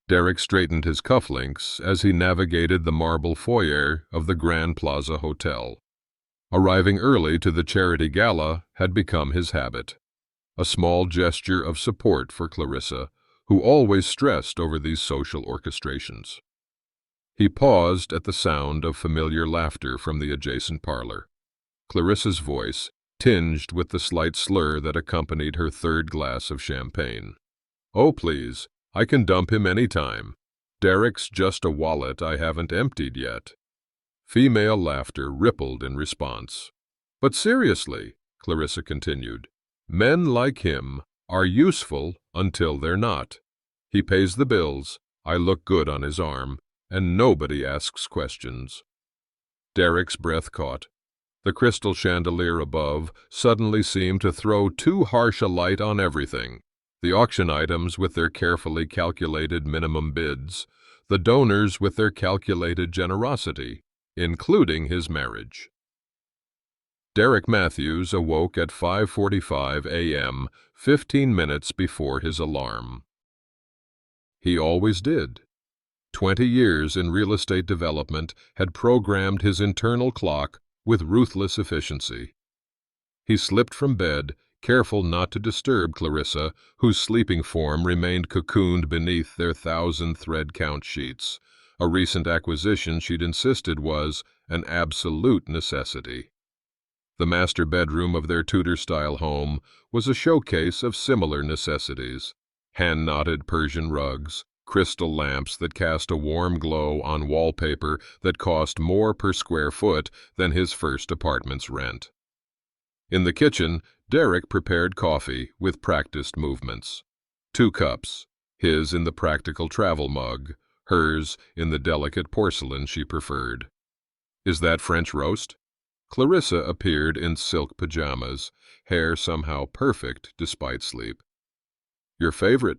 Derek straightened his cufflinks as he navigated the marble foyer of the Grand Plaza Hotel. Arriving early to the charity gala had become his habit, a small gesture of support for Clarissa, who always stressed over these social orchestrations. He paused at the sound of familiar laughter from the adjacent parlor. Clarissa's voice, tinged with the slight slur that accompanied her third glass of champagne. "Oh, please, I can dump him any time. Derek's just a wallet I haven't emptied yet." Female laughter rippled in response. "But seriously," Clarissa continued, "men like him are useful until they're not. He pays the bills, I look good on his arm, and nobody asks questions." Derek's breath caught. The crystal chandelier above suddenly seemed to throw too harsh a light on everything. The auction items with their carefully calculated minimum bids, the donors with their calculated generosity, including his marriage. Derek Matthews awoke at 5:45 a.m., 15 minutes before his alarm. He always did. 20 years in real estate development had programmed his internal clock with ruthless efficiency. He slipped from bed, careful not to disturb Clarissa, whose sleeping form remained cocooned beneath their 1,000-thread count sheets, a recent acquisition she'd insisted was an absolute necessity. The master bedroom of their Tudor-style home was a showcase of similar necessities: hand-knotted Persian rugs, crystal lamps that cast a warm glow on wallpaper that cost more per square foot than his first apartment's rent. In the kitchen, Derek prepared coffee with practiced movements. 2 cups, his in the practical travel mug, hers in the delicate porcelain she preferred. "Is that French roast?" Clarissa appeared in silk pajamas, hair somehow perfect despite sleep. "Your favorite,"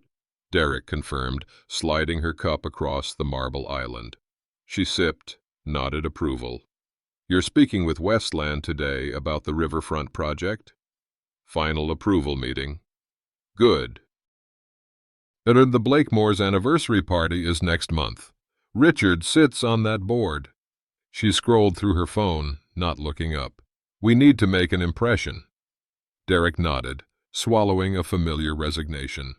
Derek confirmed, sliding her cup across the marble island. She sipped, nodded approval. "You're speaking with Westland today about the riverfront project?" "Final approval meeting." "Good." "And the Blakemores' anniversary party is next month. Richard sits on that board." She scrolled through her phone, not looking up. "We need to make an impression." Derek nodded, swallowing a familiar resignation.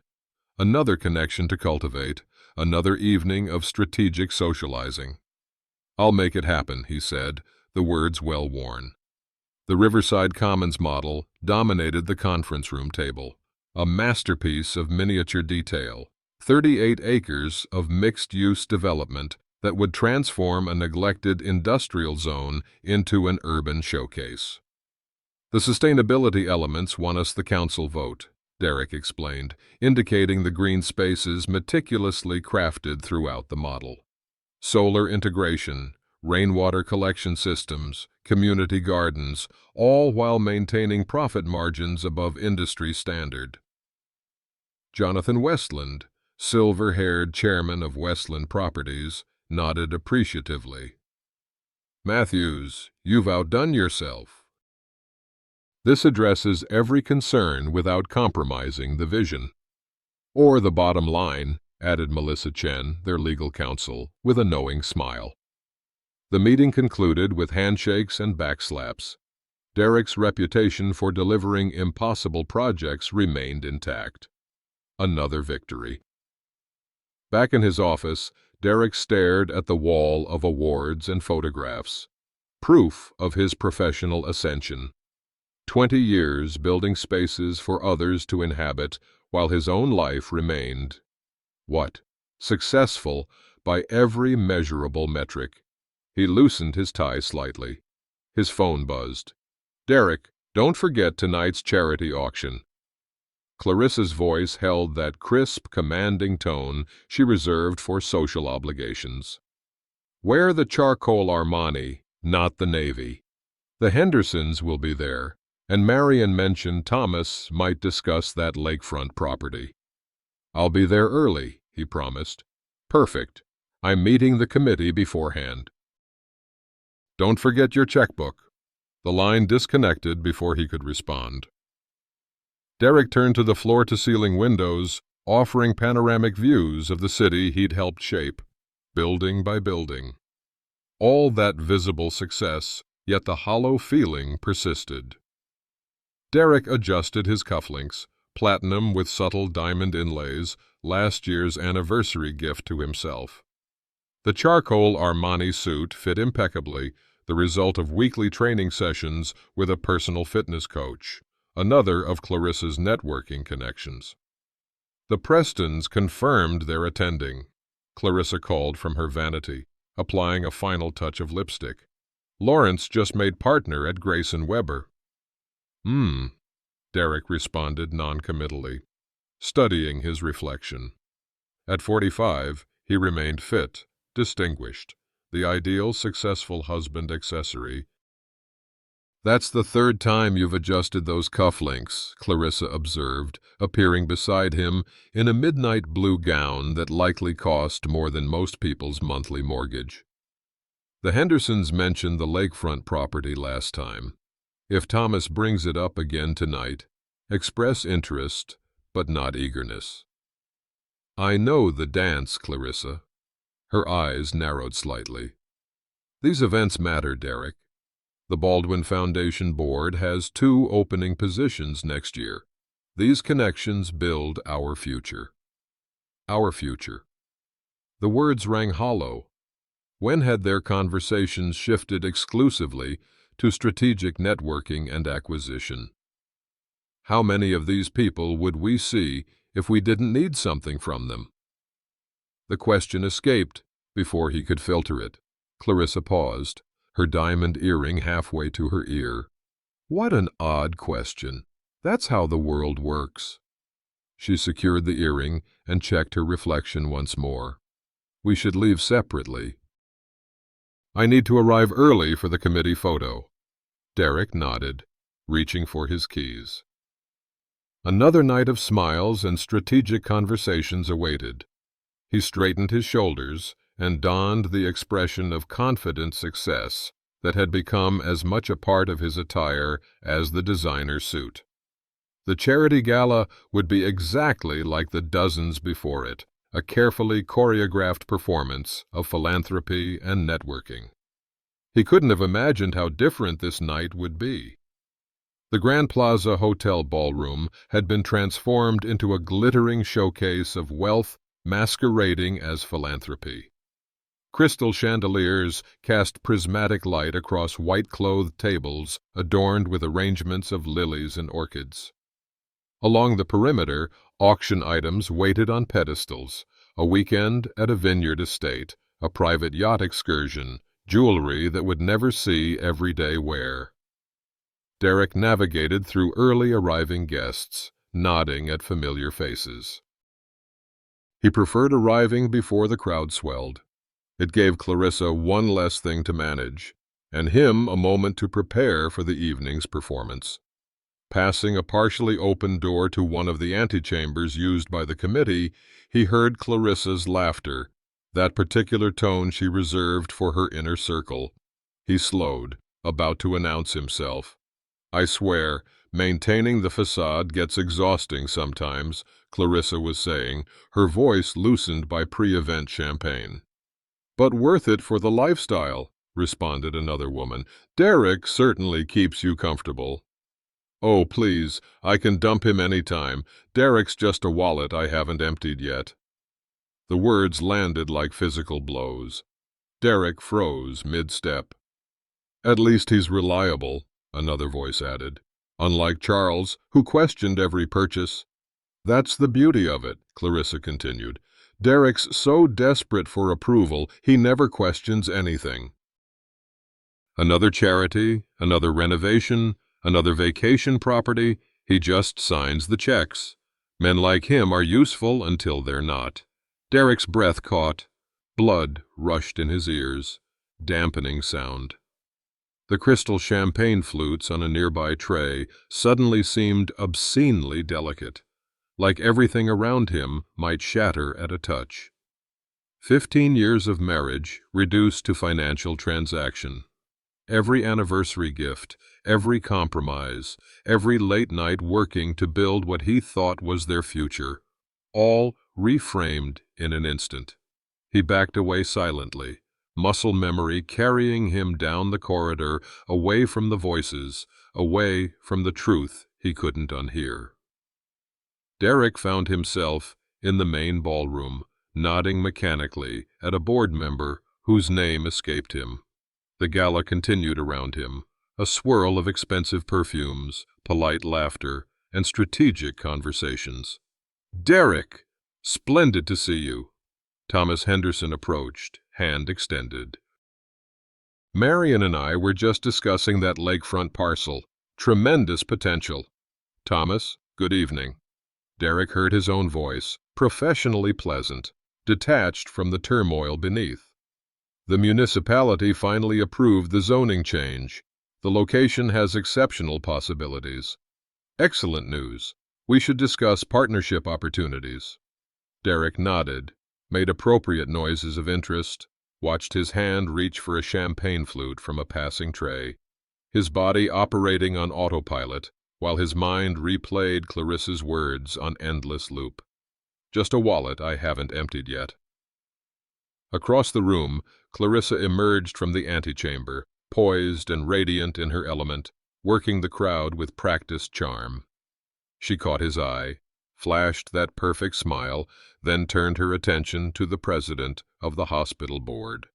Another connection to cultivate, another evening of strategic socializing. "I'll make it happen," he said, the words well worn. The Riverside Commons model dominated the conference room table, a masterpiece of miniature detail, 38 acres of mixed-use development that would transform a neglected industrial zone into an urban showcase. "The sustainability elements won us the council vote," Derek explained, indicating the green spaces meticulously crafted throughout the model. Solar integration, rainwater collection systems, community gardens, all while maintaining profit margins above industry standard. Jonathan Westland, silver-haired chairman of Westland Properties, nodded appreciatively. "Matthews, you've outdone yourself." This addresses every concern without compromising the vision. "Or the bottom line," added Melissa Chen, their legal counsel, with a knowing smile. The meeting concluded with handshakes and backslaps. Derek's reputation for delivering impossible projects remained intact. Another victory. Back in his office, Derek stared at the wall of awards and photographs. Proof of his professional ascension. 20 years building spaces for others to inhabit while his own life remained, what? Successful by every measurable metric. He loosened his tie slightly. His phone buzzed. "Derek, don't forget tonight's charity auction." Clarissa's voice held that crisp, commanding tone she reserved for social obligations. "Wear the charcoal Armani, not the navy. The Hendersons will be there, and Marion mentioned Thomas might discuss that lakefront property." "I'll be there early," he promised. "Perfect. I'm meeting the committee beforehand." "Don't forget your checkbook." The line disconnected before he could respond. Derek turned to the floor-to-ceiling windows, offering panoramic views of the city he'd helped shape, building by building. All that visible success, yet the hollow feeling persisted. Derek adjusted his cufflinks, platinum with subtle diamond inlays, last year's anniversary gift to himself. The charcoal Armani suit fit impeccably, the result of weekly training sessions with a personal fitness coach, another of Clarissa's networking connections. The Prestons confirmed their attending. Clarissa called from her vanity, applying a final touch of lipstick. Lawrence just made partner at Grayson Weber. Derek responded noncommittally, studying his reflection. At 45, he remained fit, distinguished, the ideal successful husband accessory. "That's the third time you've adjusted those cufflinks," Clarissa observed, appearing beside him in a midnight blue gown that likely cost more than most people's monthly mortgage. "The Hendersons mentioned the lakefront property last time. If Thomas brings it up again tonight, express interest, but not eagerness." "I know the dance, Clarissa." Her eyes narrowed slightly. "These events matter, Derek. The Baldwin Foundation Board has 2 opening positions next year. These connections build our future." Our future. The words rang hollow. When had their conversations shifted exclusively to strategic networking and acquisition? How many of these people would we see if we didn't need something from them? The question escaped before he could filter it. Clarissa paused, her diamond earring halfway to her ear. What an odd question. That's how the world works. She secured the earring and checked her reflection once more. "We should leave separately." "I need to arrive early for the committee photo." Derek nodded, reaching for his keys. Another night of smiles and strategic conversations awaited. He straightened his shoulders and donned the expression of confident success that had become as much a part of his attire as the designer suit. The charity gala would be exactly like the dozens before it, a carefully choreographed performance of philanthropy and networking. He couldn't have imagined how different this night would be. The Grand Plaza Hotel ballroom had been transformed into a glittering showcase of wealth masquerading as philanthropy. Crystal chandeliers cast prismatic light across white-clothed tables adorned with arrangements of lilies and orchids. Along the perimeter, auction items waited on pedestals, a weekend at a vineyard estate, a private yacht excursion, jewelry that would never see everyday wear. Derek navigated through early arriving guests, nodding at familiar faces. He preferred arriving before the crowd swelled. It gave Clarissa one less thing to manage, and him a moment to prepare for the evening's performance. Passing a partially open door to one of the antechambers used by the committee, he heard Clarissa's laughter, that particular tone she reserved for her inner circle. He slowed, about to announce himself. "I swear, maintaining the facade gets exhausting sometimes," Clarissa was saying, her voice loosened by pre-event champagne. "But worth it for the lifestyle," responded another woman. "Derek certainly keeps you comfortable." "Oh, please, I can dump him any time. Derek's just a wallet I haven't emptied yet." The words landed like physical blows. Derek froze mid-step. "At least he's reliable," another voice added. "Unlike Charles, who questioned every purchase." "That's the beauty of it," Clarissa continued. "Derek's so desperate for approval, he never questions anything." Another charity, another renovation, another vacation property, he just signs the checks. Men like him are useful until they're not. Derek's breath caught. Blood rushed in his ears, dampening sound. The crystal champagne flutes on a nearby tray suddenly seemed obscenely delicate, like everything around him might shatter at a touch. 15 years of marriage reduced to financial transaction. Every anniversary gift, every compromise, every late night working to build what he thought was their future, all reframed in an instant. He backed away silently, muscle memory carrying him down the corridor, away from the voices, away from the truth he couldn't unhear. Derek found himself in the main ballroom, nodding mechanically at a board member whose name escaped him. The gala continued around him, a swirl of expensive perfumes, polite laughter, and strategic conversations. "Derek! Splendid to see you." Thomas Henderson approached, hand extended. "Marion and I were just discussing that lakefront parcel. Tremendous potential." "Thomas, good evening." Derek heard his own voice, professionally pleasant, detached from the turmoil beneath. "The municipality finally approved the zoning change. The location has exceptional possibilities." "Excellent news. We should discuss partnership opportunities." Derek nodded, made appropriate noises of interest, watched his hand reach for a champagne flute from a passing tray, his body operating on autopilot, while his mind replayed Clarissa's words on endless loop. "Just a wallet I haven't emptied yet." Across the room, Clarissa emerged from the antechamber, poised and radiant in her element, working the crowd with practiced charm. She caught his eye, flashed that perfect smile, then turned her attention to the president of the hospital board.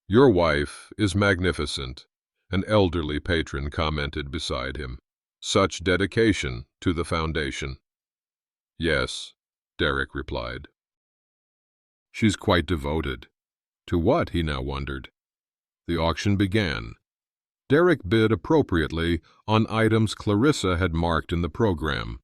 "Your wife is magnificent," an elderly patron commented beside him. "Such dedication to the foundation." "Yes," Derek replied. "She's quite devoted." To what, he now wondered. The auction began. Derek bid appropriately on items Clarissa had marked in the program.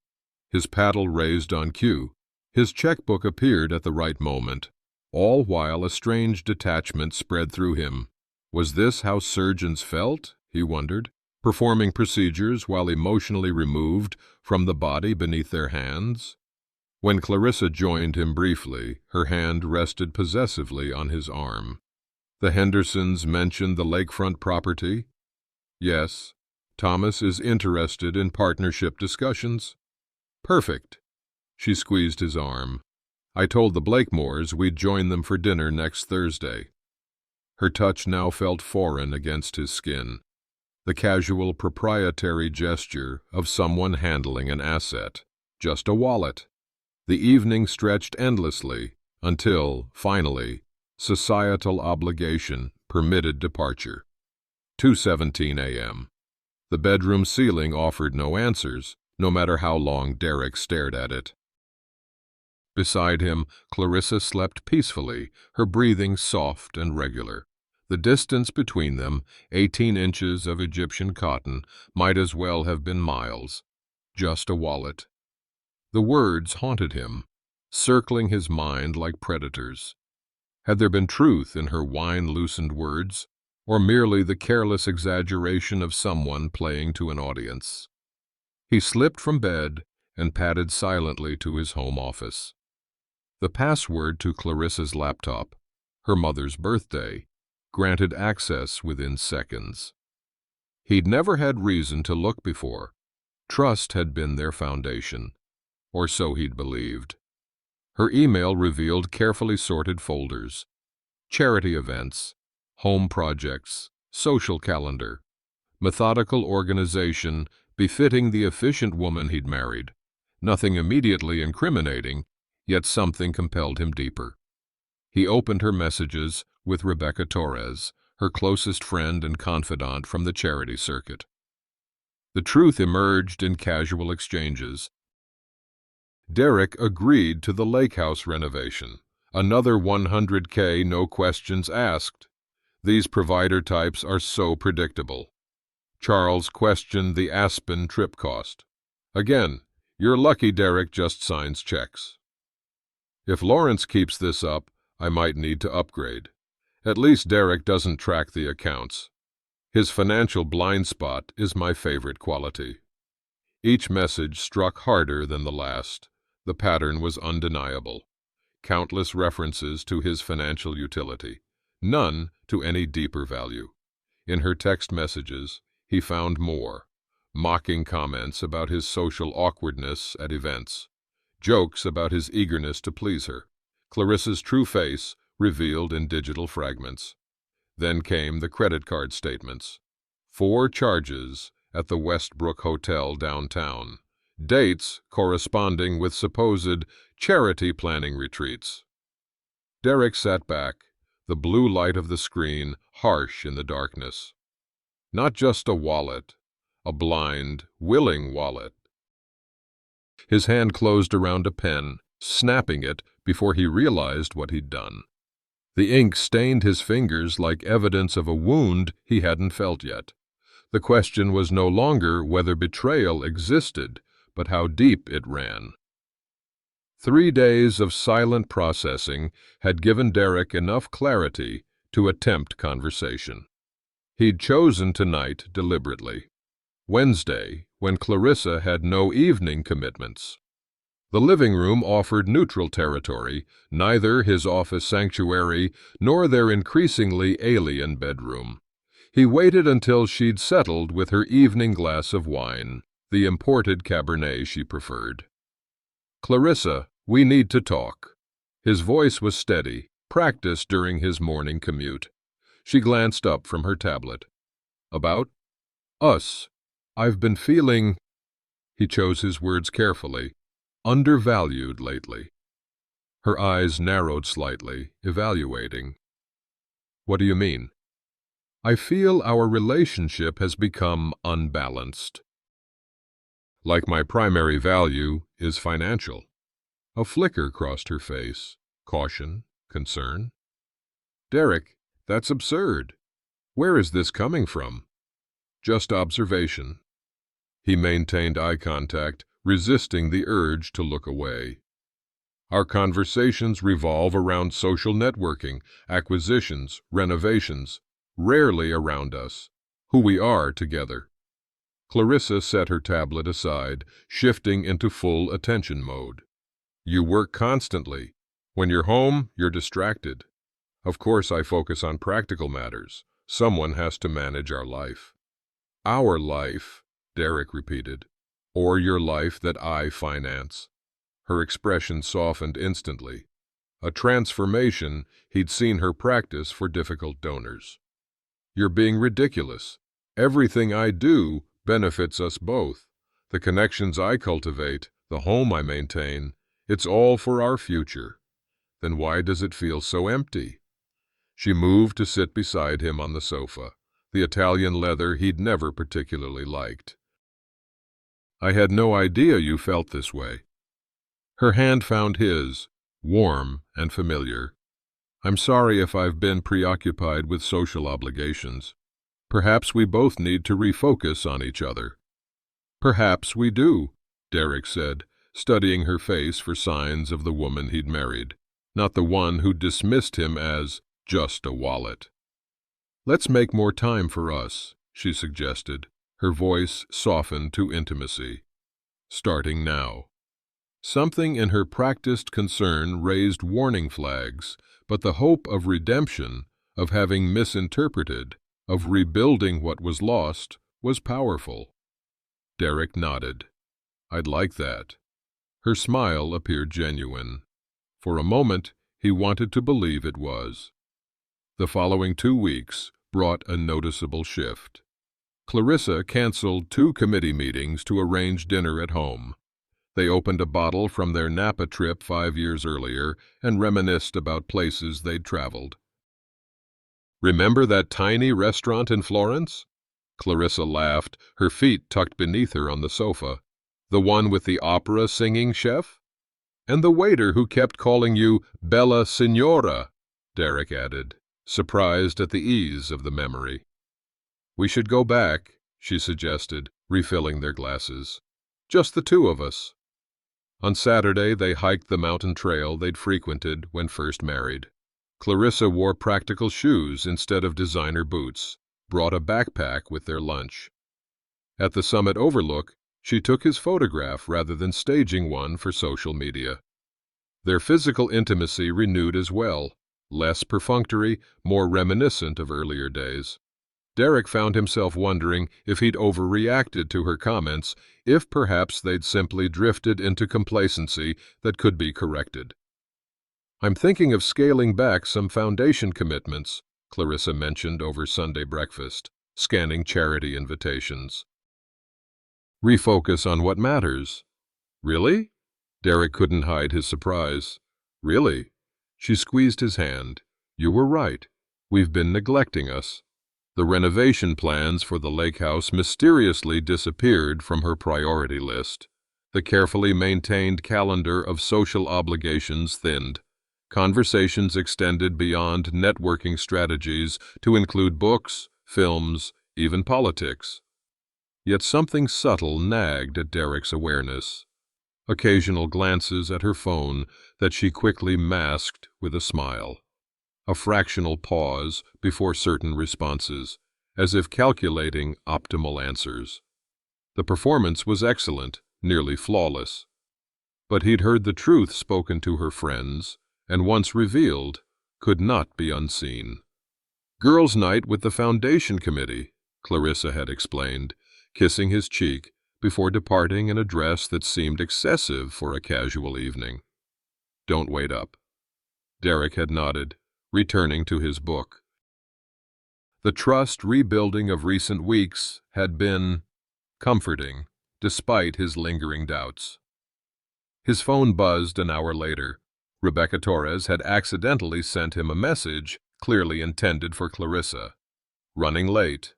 His paddle raised on cue. His checkbook appeared at the right moment, all while a strange detachment spread through him. Was this how surgeons felt, he wondered, performing procedures while emotionally removed from the body beneath their hands? When Clarissa joined him briefly, her hand rested possessively on his arm. "The Hendersons mentioned the lakefront property?" "Yes. Thomas is interested in partnership discussions." "Perfect." She squeezed his arm. "I told the Blakemores we'd join them for dinner next Thursday." Her touch now felt foreign against his skin, the casual proprietary gesture of someone handling an asset, just a wallet. The evening stretched endlessly until, finally, societal obligation permitted departure. 2:17 a.m. The bedroom ceiling offered no answers, no matter how long Derek stared at it. Beside him, Clarissa slept peacefully, her breathing soft and regular. The distance between them, 18 inches of Egyptian cotton, might as well have been miles. Just a wallet. The words haunted him, circling his mind like predators. Had there been truth in her wine-loosened words, or merely the careless exaggeration of someone playing to an audience? He slipped from bed and padded silently to his home office. The password to Clarissa's laptop, her mother's birthday, granted access within seconds. He'd never had reason to look before. Trust had been their foundation, or so he'd believed. Her email revealed carefully sorted folders: charity events, home projects, social calendar, methodical organization befitting the efficient woman he'd married. Nothing immediately incriminating, yet something compelled him deeper. He opened her messages with Rebecca Torres, her closest friend and confidant from the charity circuit. The truth emerged in casual exchanges. Derek agreed to the lake house renovation. Another $100K, no questions asked. These provider types are so predictable. Charles questioned the Aspen trip cost. Again, you're lucky Derek just signs checks. If Lawrence keeps this up, I might need to upgrade. At least Derek doesn't track the accounts. His financial blind spot is my favorite quality. Each message struck harder than the last. The pattern was undeniable. Countless references to his financial utility, none to any deeper value. In her text messages, he found more: mocking comments about his social awkwardness at events, jokes about his eagerness to please her, Clarissa's true face revealed in digital fragments. Then came the credit card statements. 4 charges at the Westbrook Hotel downtown, dates corresponding with supposed charity planning retreats. Derek sat back, the blue light of the screen harsh in the darkness. Not just a wallet, a blind, willing wallet. His hand closed around a pen, snapping it before he realized what he'd done. The ink stained his fingers like evidence of a wound he hadn't felt yet. The question was no longer whether betrayal existed, but how deep it ran. 3 days of silent processing had given Derek enough clarity to attempt conversation. He'd chosen tonight deliberately. Wednesday, when Clarissa had no evening commitments. The living room offered neutral territory, neither his office sanctuary nor their increasingly alien bedroom. He waited until she'd settled with her evening glass of wine, the imported Cabernet she preferred. "Clarissa, we need to talk." His voice was steady, practiced during his morning commute. She glanced up from her tablet. "About? Us. I've been feeling," he chose his words carefully, "undervalued lately." Her eyes narrowed slightly, evaluating. "What do you mean?" "I feel our relationship has become unbalanced. Like my primary value is financial." A flicker crossed her face. Caution, concern. "Derek, that's absurd. Where is this coming from?" "Just observation." He maintained eye contact, resisting the urge to look away. "Our conversations revolve around social networking, acquisitions, renovations, rarely around us, who we are together." Clarissa set her tablet aside, shifting into full attention mode. "You work constantly. When you're home, you're distracted. Of course I focus on practical matters. Someone has to manage our life." "Our life," Derek repeated. "Or your life that I finance." Her expression softened instantly. A transformation he'd seen her practice for difficult donors. "You're being ridiculous. Everything I do benefits us both. The connections I cultivate, the home I maintain, it's all for our future. Then why does it feel so empty?" She moved to sit beside him on the sofa, the Italian leather he'd never particularly liked. "I had no idea you felt this way." Her hand found his, warm and familiar. "I'm sorry if I've been preoccupied with social obligations. Perhaps we both need to refocus on each other." "Perhaps we do," Derek said, studying her face for signs of the woman he'd married, not the one who dismissed him as just a wallet. "Let's make more time for us," she suggested, her voice softened to intimacy. "Starting now." Something in her practiced concern raised warning flags, but the hope of redemption, of having misinterpreted, of rebuilding what was lost, was powerful. Derek nodded. "I'd like that." Her smile appeared genuine. For a moment, he wanted to believe it was. The following 2 weeks brought a noticeable shift. Clarissa canceled 2 committee meetings to arrange dinner at home. They opened a bottle from their Napa trip 5 years earlier and reminisced about places they'd traveled. "Remember that tiny restaurant in Florence?" Clarissa laughed, her feet tucked beneath her on the sofa. "The one with the opera-singing chef?" "And the waiter who kept calling you Bella Signora," Derek added, surprised at the ease of the memory. "We should go back," she suggested, refilling their glasses. "Just the 2 of us." On Saturday, they hiked the mountain trail they'd frequented when first married. Clarissa wore practical shoes instead of designer boots, brought a backpack with their lunch. At the summit overlook, she took his photograph rather than staging one for social media. Their physical intimacy renewed as well, less perfunctory, more reminiscent of earlier days. Derek found himself wondering if he'd overreacted to her comments, if perhaps they'd simply drifted into complacency that could be corrected. "I'm thinking of scaling back some foundation commitments," Clarissa mentioned over Sunday breakfast, scanning charity invitations. "Refocus on what matters." "Really?" Derek couldn't hide his surprise. "Really?" She squeezed his hand. "You were right. We've been neglecting us." The renovation plans for the lake house mysteriously disappeared from her priority list. The carefully maintained calendar of social obligations thinned. Conversations extended beyond networking strategies to include books, films, even politics. Yet something subtle nagged at Derek's awareness. Occasional glances at her phone that she quickly masked with a smile. A fractional pause before certain responses, as if calculating optimal answers. The performance was excellent, nearly flawless. But he'd heard the truth spoken to her friends, and once revealed, could not be unseen. "Girls' night with the foundation committee," Clarissa had explained, kissing his cheek before departing in a dress that seemed excessive for a casual evening. "Don't wait up." Derek had nodded, returning to his book. The trust rebuilding of recent weeks had been comforting, despite his lingering doubts. His phone buzzed an hour later. Rebecca Torres had accidentally sent him a message, clearly intended for Clarissa. Running late.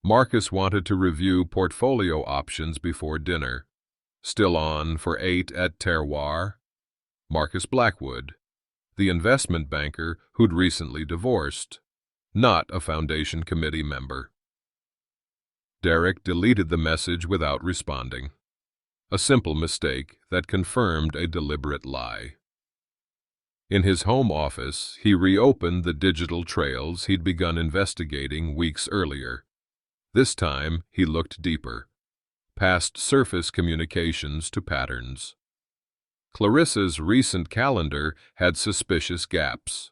Marcus wanted to review portfolio options before dinner. Still on for 8 at Terroir. Marcus Blackwood, the investment banker who'd recently divorced, not a foundation committee member. Derek deleted the message without responding. A simple mistake that confirmed a deliberate lie. In his home office, he reopened the digital trails he'd begun investigating weeks earlier. This time, he looked deeper, past surface communications to patterns. Clarissa's recent calendar had suspicious gaps,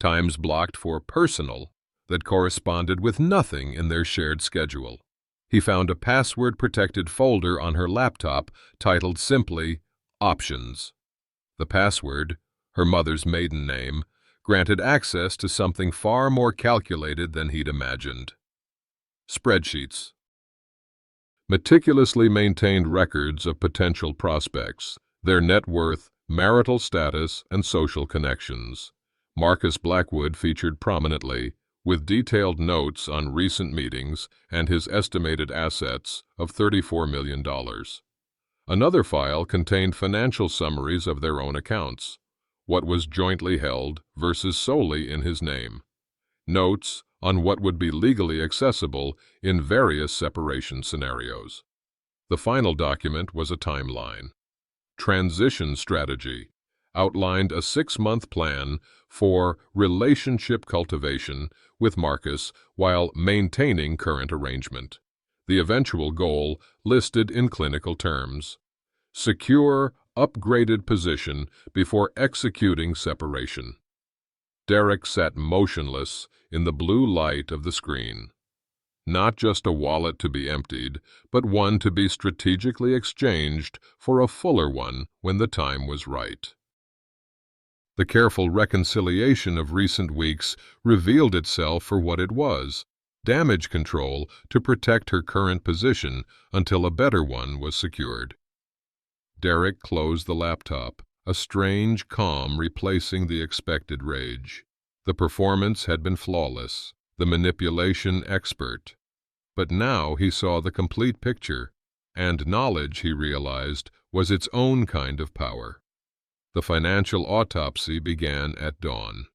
times blocked for personal that corresponded with nothing in their shared schedule. He found a password-protected folder on her laptop titled simply Options. The password, her mother's maiden name, granted access to something far more calculated than he'd imagined. Spreadsheets. Meticulously maintained records of potential prospects, their net worth, marital status, and social connections. Marcus Blackwood featured prominently, with detailed notes on recent meetings and his estimated assets of $34 million. Another file contained financial summaries of their own accounts, what was jointly held versus solely in his name. Notes on what would be legally accessible in various separation scenarios. The final document was a timeline. Transition strategy outlined a 6-month plan for relationship cultivation with Marcus while maintaining current arrangement. The eventual goal listed in clinical terms. Secure, upgraded position before executing separation. Derek sat motionless in the blue light of the screen. Not just a wallet to be emptied, but one to be strategically exchanged for a fuller one when the time was right. The careful reconciliation of recent weeks revealed itself for what it was, damage control to protect her current position until a better one was secured. Derek closed the laptop, a strange calm replacing the expected rage. The performance had been flawless, the manipulation expert. But now he saw the complete picture, and knowledge, he realized, was its own kind of power. The financial autopsy began at dawn.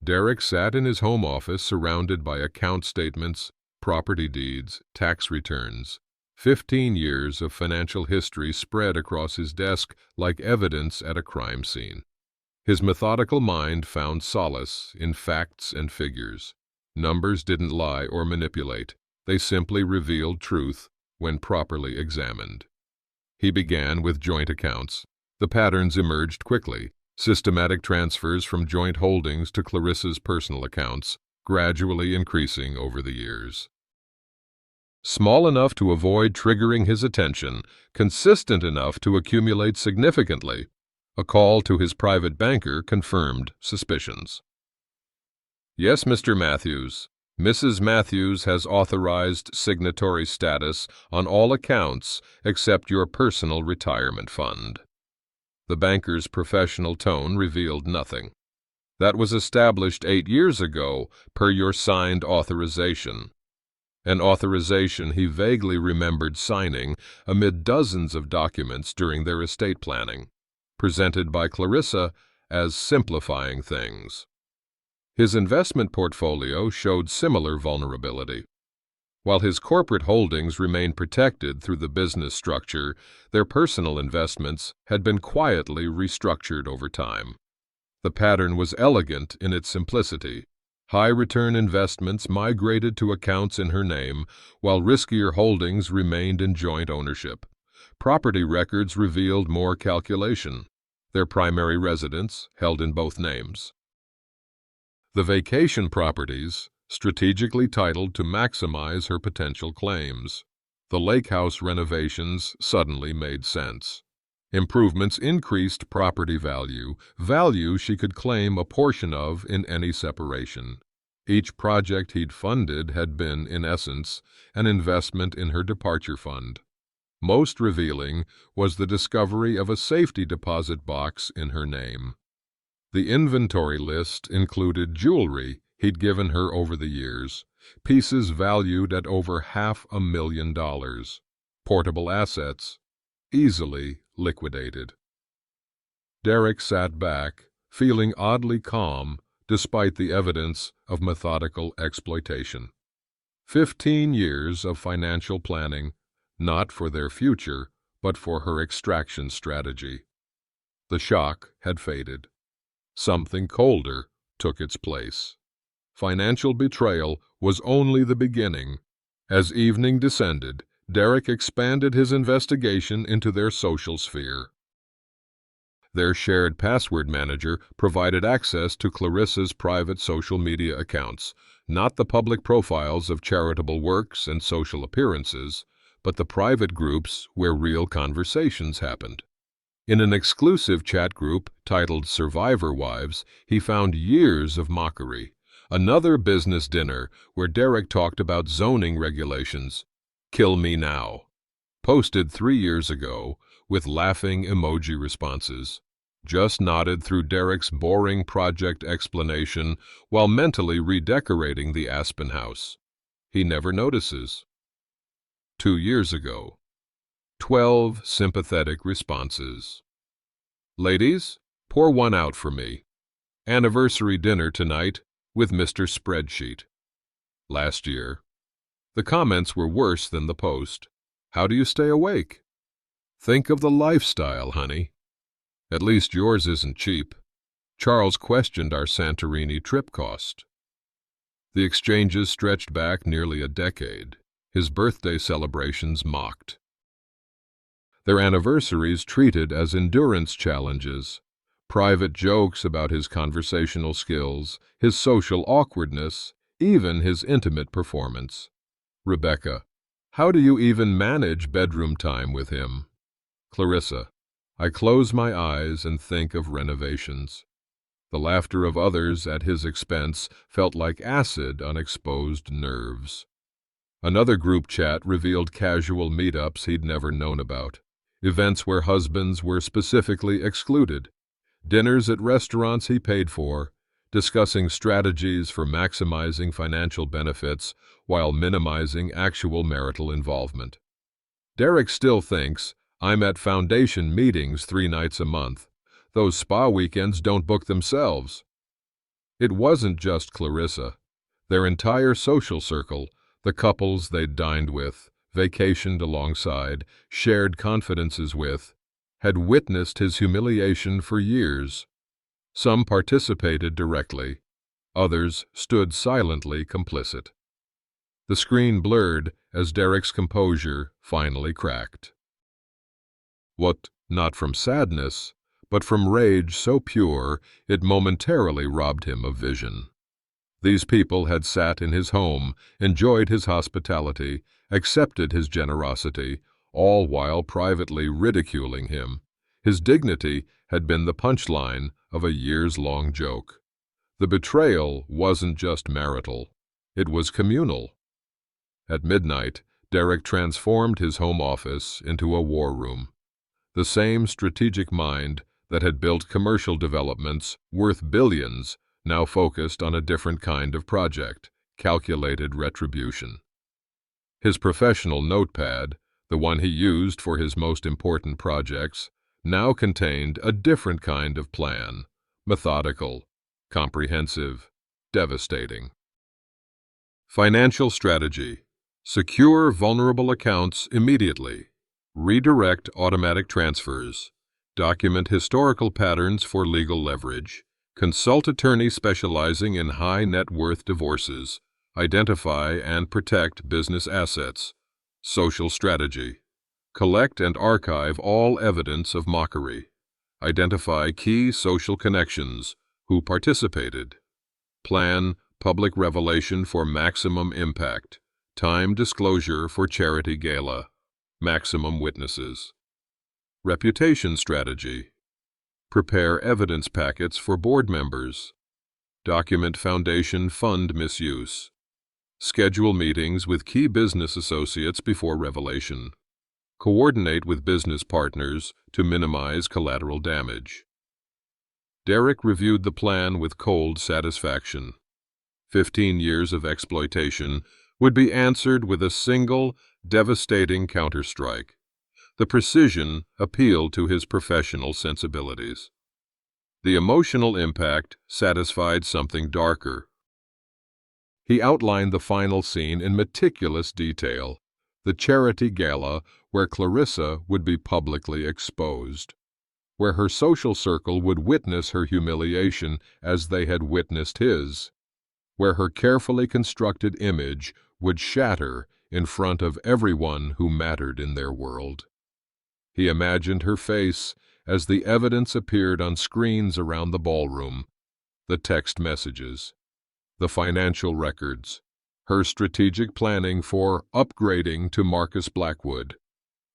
Derek sat in his home office surrounded by account statements, property deeds, tax returns. 15 years of financial history spread across his desk like evidence at a crime scene. His methodical mind found solace in facts and figures. Numbers didn't lie or manipulate. They simply revealed truth when properly examined. He began with joint accounts. The patterns emerged quickly. Systematic transfers from joint holdings to Clarissa's personal accounts, gradually increasing over the years. Small enough to avoid triggering his attention, consistent enough to accumulate significantly. A call to his private banker confirmed suspicions. Yes, Mr. Matthews. Mrs. Matthews has authorized signatory status on all accounts except your personal retirement fund. The banker's professional tone revealed nothing. That was established 8 years ago per your signed authorization. An authorization he vaguely remembered signing amid dozens of documents during their estate planning, presented by Clarissa as simplifying things. His investment portfolio showed similar vulnerability. While his corporate holdings remained protected through the business structure, their personal investments had been quietly restructured over time. The pattern was elegant in its simplicity. High-return investments migrated to accounts in her name, while riskier holdings remained in joint ownership. Property records revealed more calculation. Their primary residence held in both names. The vacation properties, strategically titled to maximize her potential claims. The lake house renovations suddenly made sense. Improvements increased property value she could claim a portion of in any separation. Each project he'd funded had been, in essence, an investment in her departure fund. Most revealing was the discovery of a safety deposit box in her name. The inventory list included jewelry he'd given her over the years, pieces valued at over $500,000, portable assets, easily liquidated. Derek sat back, feeling oddly calm despite the evidence of methodical exploitation. 15 years of financial planning, not for their future, but for her extraction strategy. The shock had faded. Something colder took its place. Financial betrayal was only the beginning. As evening descended, Derek expanded his investigation into their social sphere. Their shared password manager provided access to Clarissa's private social media accounts, not the public profiles of charitable works and social appearances, but the private groups where real conversations happened. In an exclusive chat group titled Survivor Wives, he found years of mockery. Another business dinner where Derek talked about zoning regulations. "Kill me now." Posted 3 years ago with laughing emoji responses. Just nodded through Derek's boring project explanation while mentally redecorating the Aspen house. He never notices. 2 years ago. 12 sympathetic responses. "Ladies, pour one out for me. Anniversary dinner tonight with Mr. Spreadsheet." Last year. The comments were worse than the post. "How do you stay awake?" "Think of the lifestyle, honey." "At least yours isn't cheap." Charles questioned our Santorini trip cost. The exchanges stretched back nearly a decade. His birthday celebrations mocked. Their anniversaries treated as endurance challenges. Private jokes about his conversational skills, his social awkwardness, even his intimate performance. Rebecca: "How do you even manage bedroom time with him?" Clarissa: "I close my eyes and think of renovations." The laughter of others at his expense felt like acid on exposed nerves. Another group chat revealed casual meetups he'd never known about. Events where husbands were specifically excluded. Dinners at restaurants he paid for, discussing strategies for maximizing financial benefits while minimizing actual marital involvement. Derek still thinks, "I'm at foundation meetings 3 nights a month. Those spa weekends don't book themselves." It wasn't just Clarissa. Their entire social circle, the couples they'd dined with, vacationed alongside, shared confidences with, had witnessed his humiliation for years. Some participated directly. Others stood silently complicit. The screen blurred as Derek's composure finally cracked. What, not from sadness, but from rage so pure it momentarily robbed him of vision. These people had sat in his home, enjoyed his hospitality, accepted his generosity, all while privately ridiculing him. His dignity had been the punchline of a years-long joke. The betrayal wasn't just marital, it was communal. At midnight, Derek transformed his home office into a war room. The same strategic mind that had built commercial developments worth billions now focused on a different kind of project, calculated retribution. His professional notepad, the one he used for his most important projects, now contained a different kind of plan, methodical, comprehensive, devastating. Financial strategy. Secure vulnerable accounts immediately. Redirect automatic transfers. Document historical patterns for legal leverage. Consult attorney specializing in high net worth divorces. Identify and protect business assets. Social strategy. Collect and archive all evidence of mockery. Identify key social connections, who participated. Plan public revelation for maximum impact. Time disclosure for charity gala. Maximum witnesses. Reputation strategy. Prepare evidence packets for board members. Document foundation fund misuse. Schedule meetings with key business associates before revelation. Coordinate with business partners to minimize collateral damage. Derek reviewed the plan with cold satisfaction. 15 years of exploitation would be answered with a single, devastating counterstrike. The precision appealed to his professional sensibilities. The emotional impact satisfied something darker. He outlined the final scene in meticulous detail, the charity gala where Clarissa would be publicly exposed, where her social circle would witness her humiliation as they had witnessed his, where her carefully constructed image would shatter in front of everyone who mattered in their world. He imagined her face as the evidence appeared on screens around the ballroom, the text messages, the financial records, her strategic planning for upgrading to Marcus Blackwood,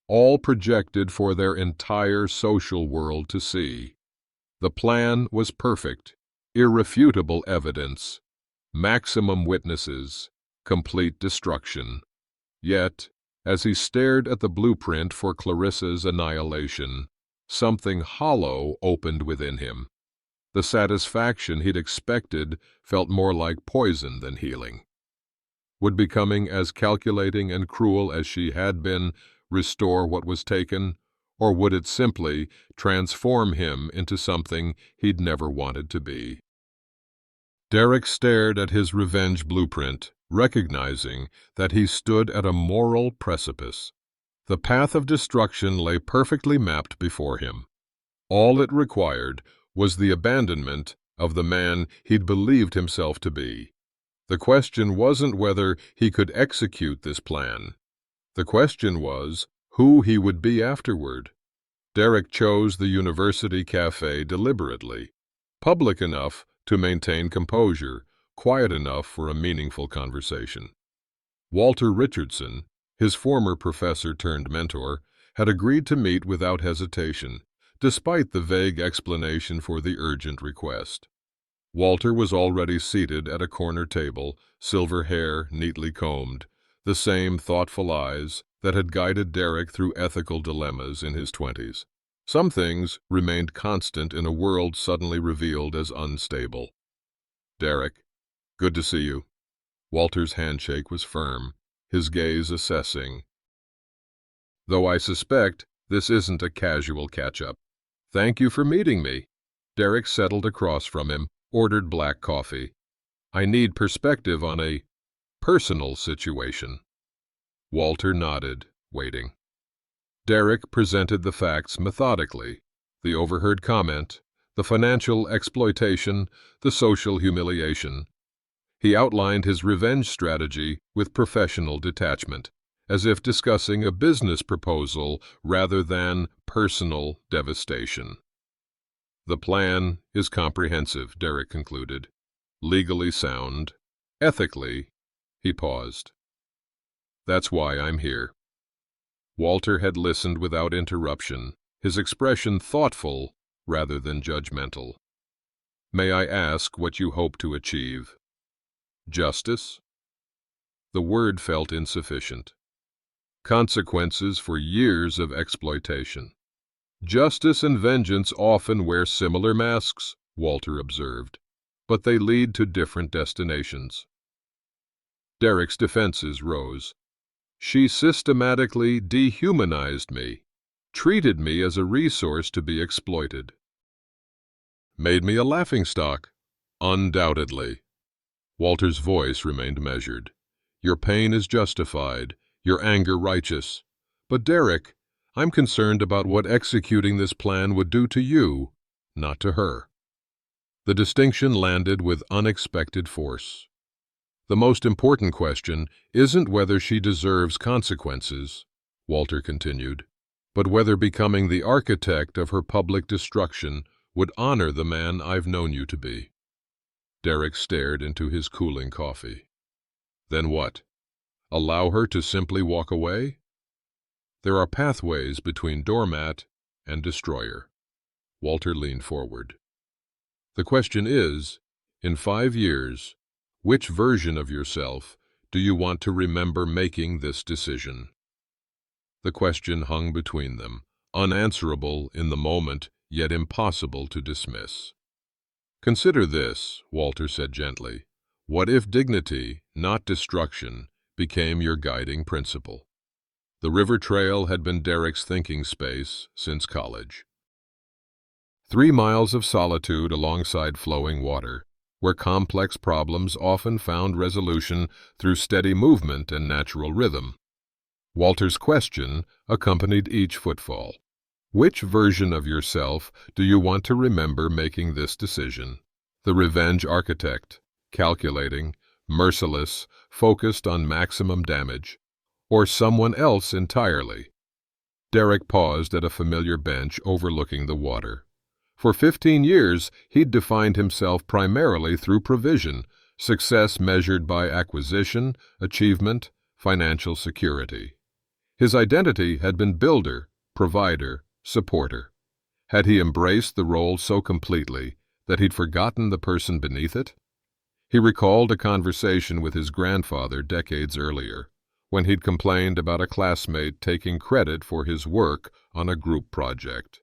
all projected for their entire social world to see. The plan was perfect, irrefutable evidence, maximum witnesses, complete destruction. Yet, as he stared at the blueprint for Clarissa's annihilation, something hollow opened within him. The satisfaction he'd expected felt more like poison than healing. Would becoming as calculating and cruel as she had been restore what was taken, or would it simply transform him into something he'd never wanted to be? Derek stared at his revenge blueprint, recognizing that he stood at a moral precipice. The path of destruction lay perfectly mapped before him. All it required was the abandonment of the man he'd believed himself to be. The question wasn't whether he could execute this plan. The question was who he would be afterward. Derek chose the university cafe deliberately, public enough to maintain composure, quiet enough for a meaningful conversation. Walter Richardson, his former professor-turned-mentor, had agreed to meet without hesitation, despite the vague explanation for the urgent request. Walter was already seated at a corner table, silver hair neatly combed, the same thoughtful eyes that had guided Derek through ethical dilemmas in his 20s. Some things remained constant in a world suddenly revealed as unstable. "Derek, good to see you." Walter's handshake was firm, his gaze assessing. "Though I suspect this isn't a casual catch-up. Thank you for meeting me." Derek settled across from him, ordered black coffee. "I need perspective on a personal situation." Walter nodded, waiting. Derek presented the facts methodically, the overheard comment, the financial exploitation, the social humiliation. He outlined his revenge strategy with professional detachment, as if discussing a business proposal rather than personal devastation. "The plan is comprehensive," Derek concluded, "legally sound, Ethically, he paused. That's why I'm here. Walter had listened without interruption, his expression thoughtful rather than judgmental. May I ask what you hope to achieve? Justice? The word felt insufficient. Consequences for years of exploitation. Justice and vengeance often wear similar masks, Walter observed, but they lead to different destinations. Derek's defenses rose. She systematically dehumanized me, treated me as a resource to be exploited. Made me a laughingstock. Undoubtedly. Walter's voice remained measured. Your pain is justified, your anger righteous. But Derek, I'm concerned about what executing this plan would do to you, not to her. The distinction landed with unexpected force. The most important question isn't whether she deserves consequences, Walter continued, but whether becoming the architect of her public destruction would honor the man I've known you to be. Derek stared into his cooling coffee. Then what? Allow her to simply walk away? There are pathways between doormat and destroyer. Walter leaned forward. The question is, in 5 years, which version of yourself do you want to remember making this decision? The question hung between them, unanswerable in the moment, yet impossible to dismiss. Consider this, Walter said gently. What if dignity, not destruction, became your guiding principle? The river trail had been Derek's thinking space since college. 3 miles of solitude alongside flowing water, where complex problems often found resolution through steady movement and natural rhythm. Walter's question accompanied each footfall. Which version of yourself do you want to remember making this decision? The revenge architect, calculating, merciless, focused on maximum damage, or someone else entirely? Derek paused at a familiar bench overlooking the water. For 15 years, he'd defined himself primarily through provision, success measured by acquisition, achievement, financial security. His identity had been builder, provider, supporter. Had he embraced the role so completely that he'd forgotten the person beneath it? He recalled a conversation with his grandfather decades earlier, when he'd complained about a classmate taking credit for his work on a group project.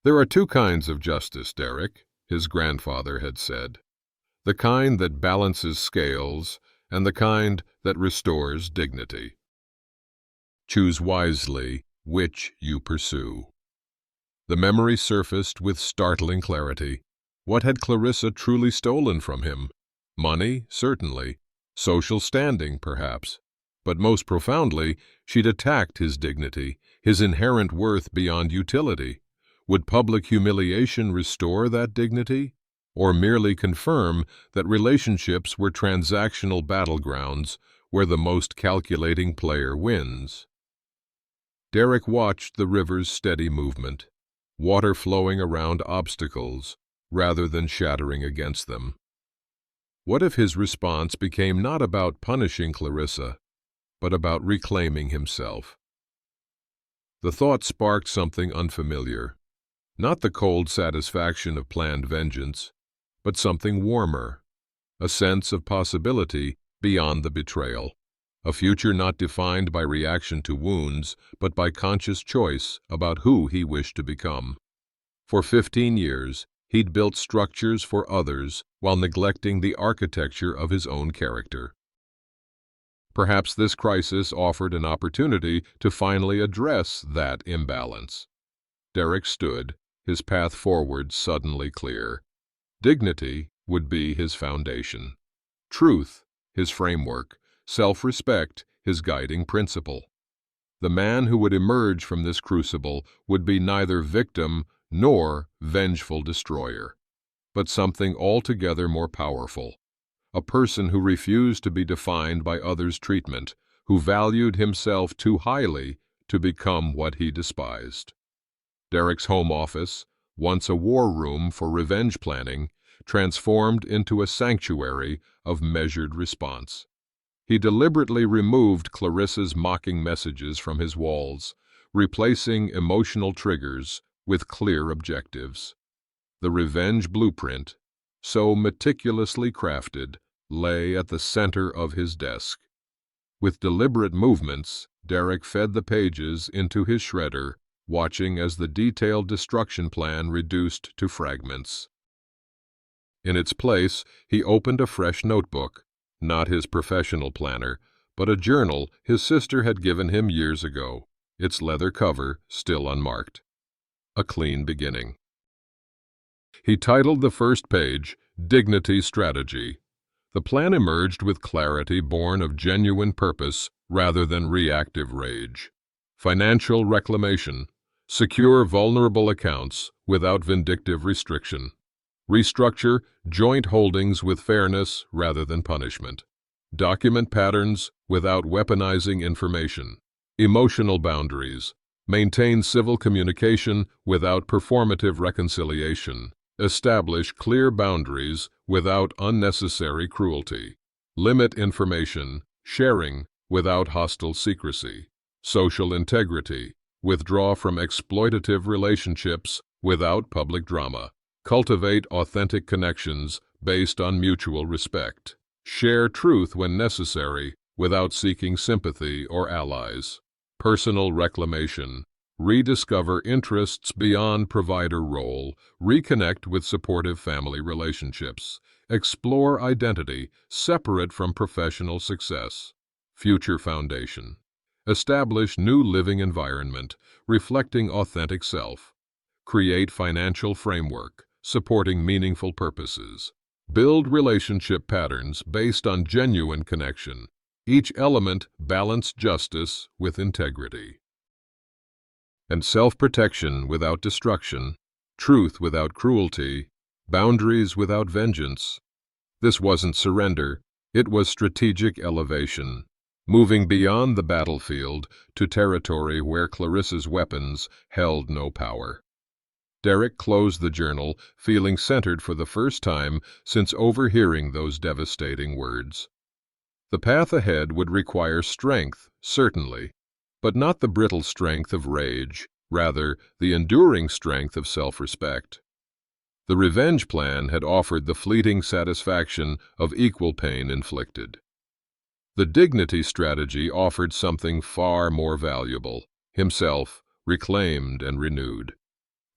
There are 2 kinds of justice, Derek, his grandfather had said. The kind that balances scales and the kind that restores dignity. Choose wisely which you pursue. The memory surfaced with startling clarity. What had Clarissa truly stolen from him? Money, certainly. Social standing, perhaps. But most profoundly, she'd attacked his dignity, his inherent worth beyond utility. Would public humiliation restore that dignity, or merely confirm that relationships were transactional battlegrounds where the most calculating player wins? Derek watched the river's steady movement, water flowing around obstacles rather than shattering against them. What if his response became not about punishing Clarissa, but about reclaiming himself? The thought sparked something unfamiliar. Not the cold satisfaction of planned vengeance, but something warmer, a sense of possibility beyond the betrayal, a future not defined by reaction to wounds, but by conscious choice about who he wished to become. For 15 years, he'd built structures for others while neglecting the architecture of his own character. Perhaps this crisis offered an opportunity to finally address that imbalance. Derek stood, his path forward suddenly clear. Dignity would be his foundation. Truth, his framework. Self-respect, his guiding principle. The man who would emerge from this crucible would be neither victim nor vengeful destroyer, but something altogether more powerful. A person who refused to be defined by others' treatment, who valued himself too highly to become what he despised. Derek's home office, once a war room for revenge planning, transformed into a sanctuary of measured response. He deliberately removed Clarissa's mocking messages from his walls, replacing emotional triggers with clear objectives. The revenge blueprint, so meticulously crafted, lay at the center of his desk. With deliberate movements, Derek fed the pages into his shredder, watching as the detailed destruction plan reduced to fragments. In its place, he opened a fresh notebook, not his professional planner, but a journal his sister had given him years ago, its leather cover still unmarked. A clean beginning. He titled the first page, Dignity Strategy. The plan emerged with clarity born of genuine purpose rather than reactive rage. Financial reclamation. Secure vulnerable accounts without vindictive restriction. Restructure joint holdings with fairness rather than punishment. Document patterns without weaponizing information. Emotional boundaries. Maintain civil communication without performative reconciliation. Establish clear boundaries without unnecessary cruelty. Limit information sharing without hostile secrecy. Social integrity. Withdraw from exploitative relationships without public drama. Cultivate authentic connections based on mutual respect. Share truth when necessary without seeking sympathy or allies. Personal reclamation. Rediscover interests beyond provider role. Reconnect with supportive family relationships. Explore identity separate from professional success. Future foundation. Establish new living environment, reflecting authentic self. Create financial framework, supporting meaningful purposes. Build relationship patterns based on genuine connection. Each element balance justice with integrity. And self-protection without destruction, truth without cruelty, boundaries without vengeance. This wasn't surrender, it was strategic elevation, moving beyond the battlefield to territory where Clarissa's weapons held no power. Derek closed the journal, feeling centered for the first time since overhearing those devastating words. The path ahead would require strength, certainly, but not the brittle strength of rage, rather the enduring strength of self-respect. The revenge plan had offered the fleeting satisfaction of equal pain inflicted. The dignity strategy offered something far more valuable, himself, reclaimed and renewed.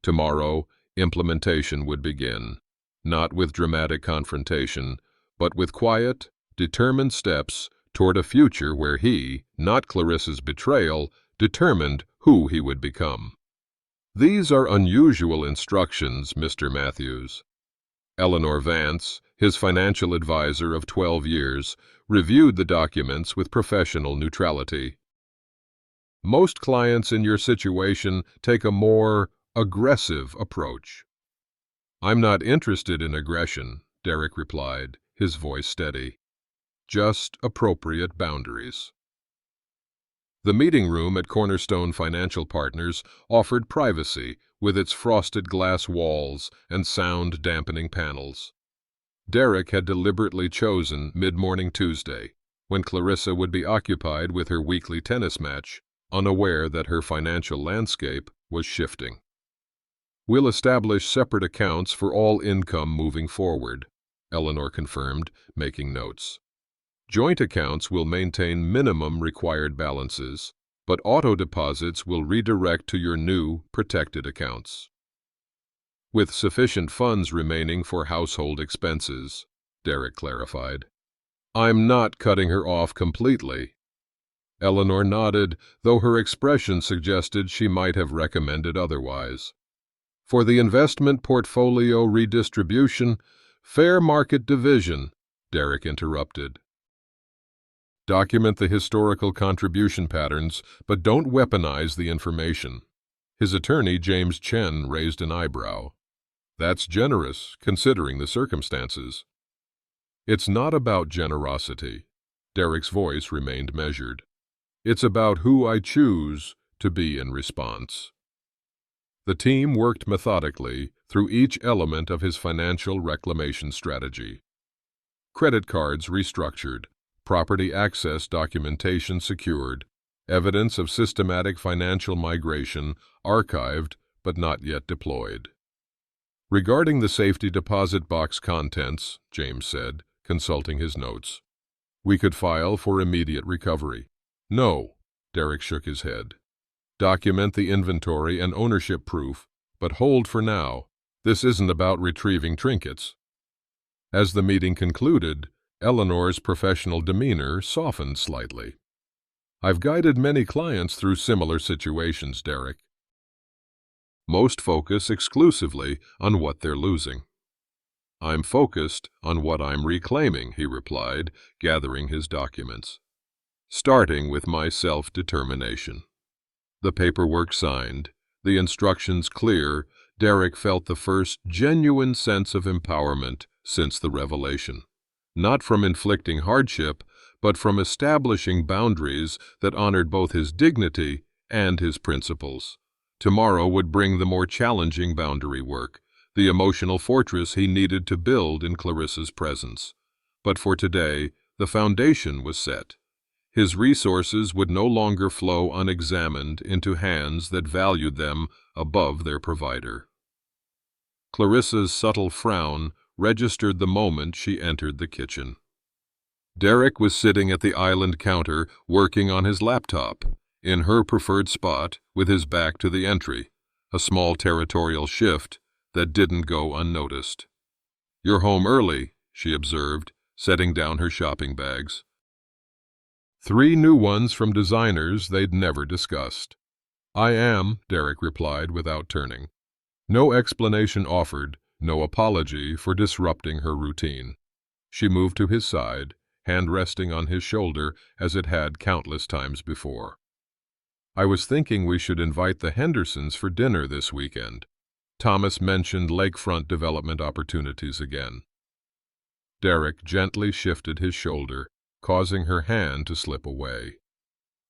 Tomorrow, implementation would begin, not with dramatic confrontation, but with quiet, determined steps toward a future where he, not Clarissa's betrayal, determined who he would become. These are unusual instructions, Mr. Matthews. Eleanor Vance, his financial advisor of 12 years, reviewed the documents with professional neutrality. Most clients in your situation take a more aggressive approach. I'm not interested in aggression, Derek replied, his voice steady. Just appropriate boundaries. The meeting room at Cornerstone Financial Partners offered privacy with its frosted glass walls and sound-dampening panels. Derek had deliberately chosen mid-morning Tuesday, when Clarissa would be occupied with her weekly tennis match, unaware that her financial landscape was shifting. We'll establish separate accounts for all income moving forward, Eleanor confirmed, making notes. Joint accounts will maintain minimum required balances, but auto deposits will redirect to your new, protected accounts. With sufficient funds remaining for household expenses, Derek clarified. I'm not cutting her off completely. Eleanor nodded, though her expression suggested she might have recommended otherwise. For the investment portfolio redistribution, fair market division, Derek interrupted. Document the historical contribution patterns, but don't weaponize the information. His attorney, James Chen, raised an eyebrow. That's generous, considering the circumstances. It's not about generosity. Derek's voice remained measured. It's about who I choose to be in response. The team worked methodically through each element of his financial reclamation strategy. Credit cards restructured, property access documentation secured, evidence of systematic financial migration archived but not yet deployed. Regarding the safety deposit box contents, James said, consulting his notes, we could file for immediate recovery. No, Derek shook his head. Document the inventory and ownership proof, but hold for now. This isn't about retrieving trinkets. As the meeting concluded, Eleanor's professional demeanor softened slightly. I've guided many clients through similar situations, Derek. Most focus exclusively on what they're losing. I'm focused on what I'm reclaiming, he replied, gathering his documents. Starting with my self-determination. The paperwork signed, the instructions clear, Derek felt the first genuine sense of empowerment since the revelation. Not from inflicting hardship, but from establishing boundaries that honored both his dignity and his principles. Tomorrow would bring the more challenging boundary work, the emotional fortress he needed to build in Clarissa's presence. But for today, the foundation was set. His resources would no longer flow unexamined into hands that valued them above their provider. Clarissa's subtle frown registered the moment she entered the kitchen. Derek was sitting at the island counter working on his laptop, in her preferred spot with his back to the entry, a small territorial shift that didn't go unnoticed. You're home early, she observed, setting down her shopping bags. 3 new ones from designers they'd never discussed. I am, Derek replied without turning. No explanation offered, no apology for disrupting her routine. She moved to his side, hand resting on his shoulder as it had countless times before. I was thinking we should invite the Hendersons for dinner this weekend. Thomas mentioned lakefront development opportunities again. Derek gently shifted his shoulder, causing her hand to slip away.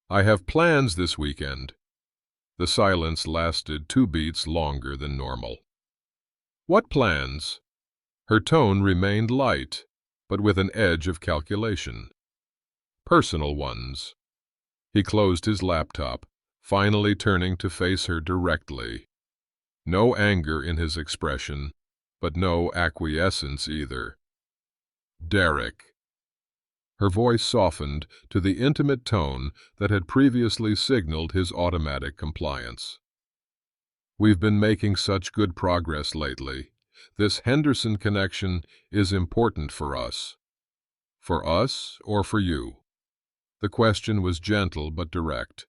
I have plans this weekend. The silence lasted 2 beats longer than normal. What plans? Her tone remained light, but with an edge of calculation. Personal ones. He closed his laptop, finally turning to face her directly. No anger in his expression, but no acquiescence either. Derek. Her voice softened to the intimate tone that had previously signaled his automatic compliance. We've been making such good progress lately. This Henderson connection is important for us. For us or for you? The question was gentle but direct.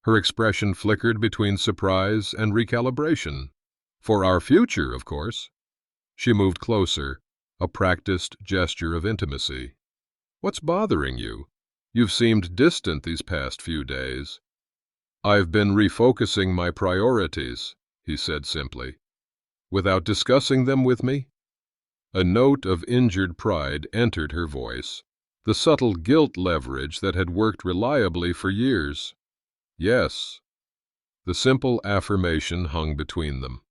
Her expression flickered between surprise and recalibration. For our future, of course. She moved closer, a practiced gesture of intimacy. What's bothering you? You've seemed distant these past few days. I've been refocusing my priorities, he said simply. Without discussing them with me? A note of injured pride entered her voice, the subtle guilt leverage that had worked reliably for years. Yes. The simple affirmation hung between them.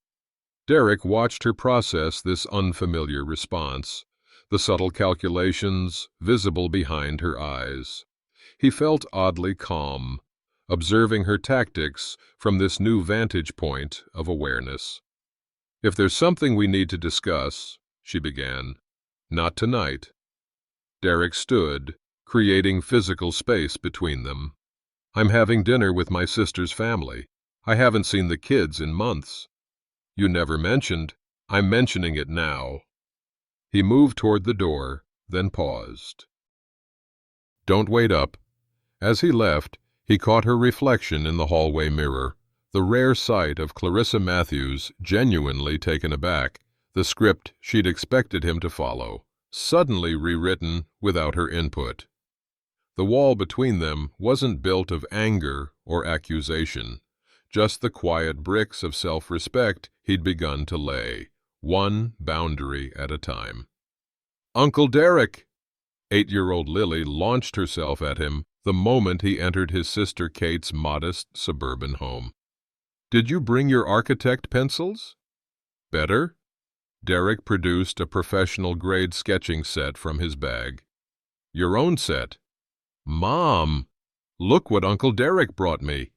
Derek watched her process this unfamiliar response, the subtle calculations visible behind her eyes. He felt oddly calm, observing her tactics from this new vantage point of awareness. If there's something we need to discuss, she began. Not tonight. Derek stood, creating physical space between them. I'm having dinner with my sister's family. I haven't seen the kids in months. You never mentioned. I'm mentioning it now. He moved toward the door, then paused. Don't wait up. As he left, he caught her reflection in the hallway mirror, the rare sight of Clarissa Matthews genuinely taken aback, the script she'd expected him to follow, suddenly rewritten without her input. The wall between them wasn't built of anger or accusation, just the quiet bricks of self-respect he'd begun to lay, one boundary at a time. Uncle Derek! 8-year-old Lily launched herself at him the moment he entered his sister Kate's modest suburban home. Did you bring your architect pencils? Better? Derek produced a professional-grade sketching set from his bag. Your own set? Mom, look what Uncle Derek brought me.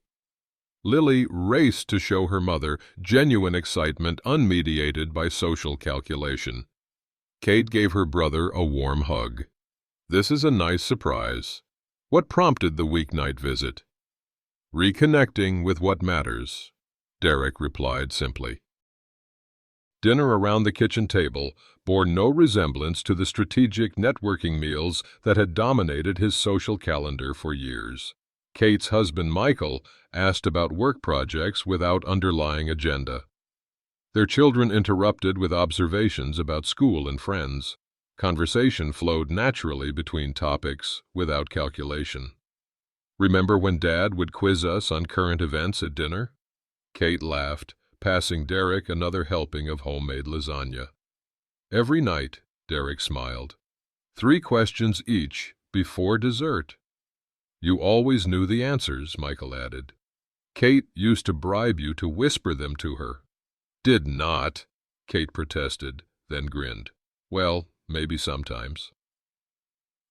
Lily raced to show her mother genuine excitement unmediated by social calculation. Kate gave her brother a warm hug. This is a nice surprise. What prompted the weeknight visit? Reconnecting with what matters, Derek replied simply. Dinner around the kitchen table bore no resemblance to the strategic networking meals that had dominated his social calendar for years. Kate's husband, Michael, asked about work projects without underlying agenda. Their children interrupted with observations about school and friends. Conversation flowed naturally between topics without calculation. Remember when Dad would quiz us on current events at dinner? Kate laughed, passing Derek another helping of homemade lasagna. Every night, Derek smiled. 3 questions each before dessert. You always knew the answers, Michael added. Kate used to bribe you to whisper them to her. Did not, Kate protested, then grinned. Well, maybe sometimes.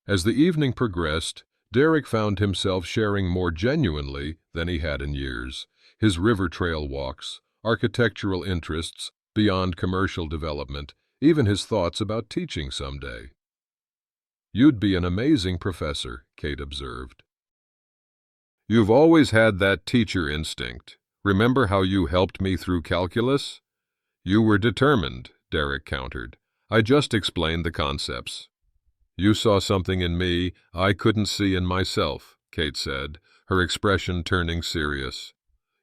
As the evening progressed, Derek found himself sharing more genuinely than he had in years. His river trail walks, architectural interests beyond commercial development, even his thoughts about teaching someday. You'd be an amazing professor, Kate observed. You've always had that teacher instinct. Remember how you helped me through calculus? You were determined, Derek countered. I just explained the concepts. You saw something in me I couldn't see in myself, Kate said, her expression turning serious.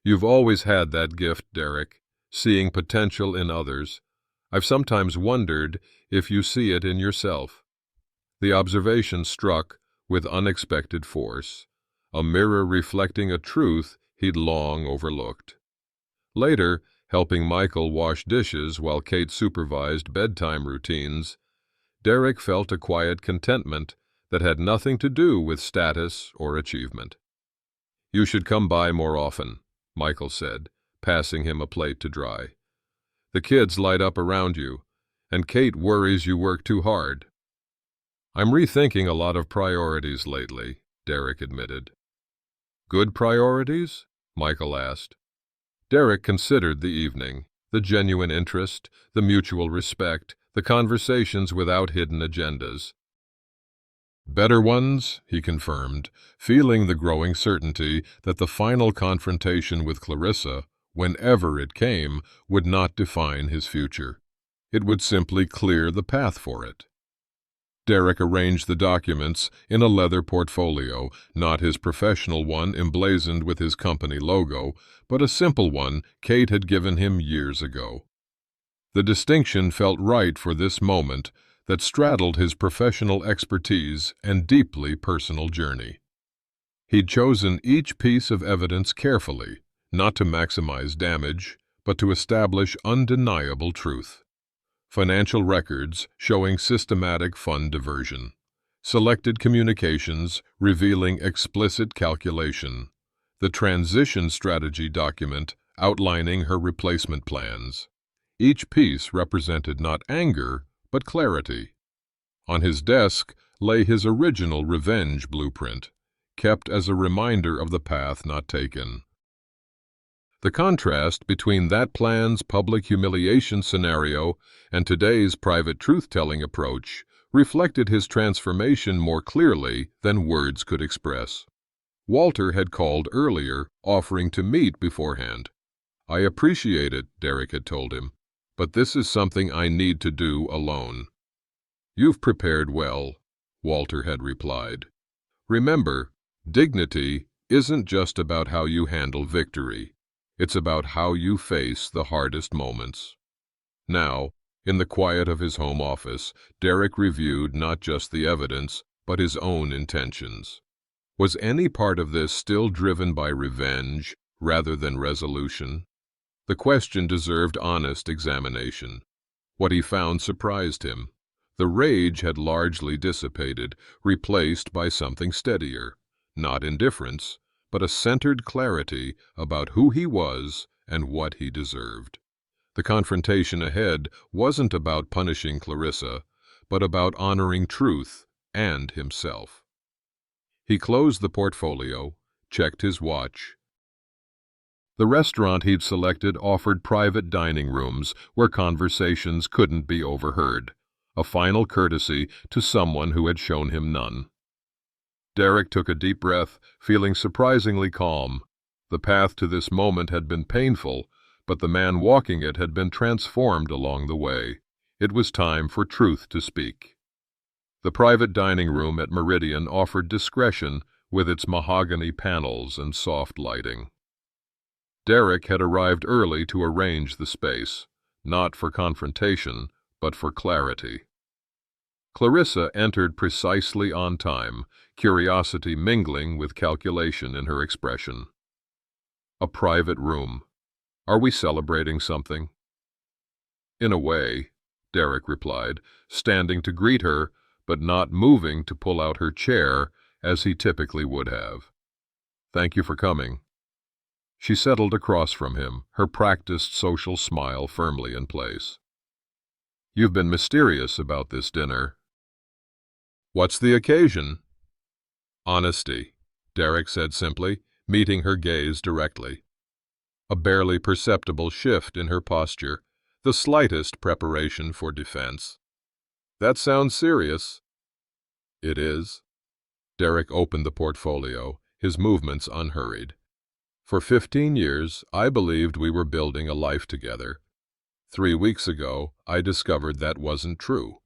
You've always had that gift, Derek, seeing potential in others. I've sometimes wondered if you see it in yourself. The observation struck with unexpected force, a mirror reflecting a truth he'd long overlooked. Later, helping Michael wash dishes while Kate supervised bedtime routines, Derek felt a quiet contentment that had nothing to do with status or achievement. You should come by more often, Michael said, passing him a plate to dry. The kids light up around you, and Kate worries you work too hard. I'm rethinking a lot of priorities lately, Derek admitted. Good priorities? Michael asked. Derek considered the evening, the genuine interest, the mutual respect, the conversations without hidden agendas. Better ones, he confirmed, feeling the growing certainty that the final confrontation with Clarissa, whenever it came, would not define his future. It would simply clear the path for it. Derek arranged the documents in a leather portfolio, not his professional one emblazoned with his company logo, but a simple one Kate had given him years ago. The distinction felt right for this moment that straddled his professional expertise and deeply personal journey. He'd chosen each piece of evidence carefully, not to maximize damage, but to establish undeniable truth. Financial records showing systematic fund diversion. Selected communications revealing explicit calculation. The transition strategy document outlining her replacement plans. Each piece represented not anger, but clarity. On his desk lay his original revenge blueprint, kept as a reminder of the path not taken. The contrast between that plan's public humiliation scenario and today's private truth-telling approach reflected his transformation more clearly than words could express. Walter had called earlier, offering to meet beforehand. I appreciate it, Derek had told him, but this is something I need to do alone. You've prepared well, Walter had replied. Remember, dignity isn't just about how you handle victory. It's about how you face the hardest moments. Now, in the quiet of his home office, Derek reviewed not just the evidence, but his own intentions. Was any part of this still driven by revenge rather than resolution? The question deserved honest examination. What he found surprised him. The rage had largely dissipated, replaced by something steadier, not indifference, but a centered clarity about who he was and what he deserved. The confrontation ahead wasn't about punishing Clarissa, but about honoring truth and himself. He closed the portfolio, checked his watch. The restaurant he'd selected offered private dining rooms where conversations couldn't be overheard, a final courtesy to someone who had shown him none. Derek took a deep breath, feeling surprisingly calm. The path to this moment had been painful, but the man walking it had been transformed along the way. It was time for truth to speak. The private dining room at Meridian offered discretion with its mahogany panels and soft lighting. Derek had arrived early to arrange the space, not for confrontation, but for clarity. Clarissa entered precisely on time, curiosity mingling with calculation in her expression. A private room. Are we celebrating something? In a way, Derek replied, standing to greet her, but not moving to pull out her chair as he typically would have. Thank you for coming. She settled across from him, her practiced social smile firmly in place. You've been mysterious about this dinner. What's the occasion? Honesty, Derek said simply, meeting her gaze directly. A barely perceptible shift in her posture, the slightest preparation for defense. That sounds serious. It is. Derek opened the portfolio, his movements unhurried. For 15 years, I believed we were building a life together. 3 weeks ago, I discovered that wasn't true.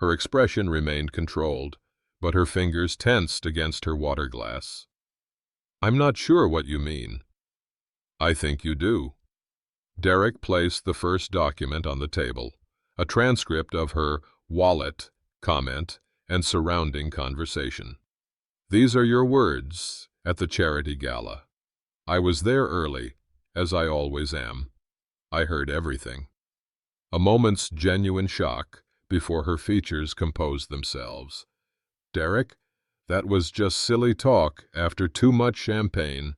Her expression remained controlled, but her fingers tensed against her water glass. I'm not sure what you mean. I think you do. Derek placed the first document on the table, a transcript of her wallet comment and surrounding conversation. These are your words at the charity gala. I was there early, as I always am. I heard everything. A moment's genuine shock before her features composed themselves. Derek, that was just silly talk after too much champagne.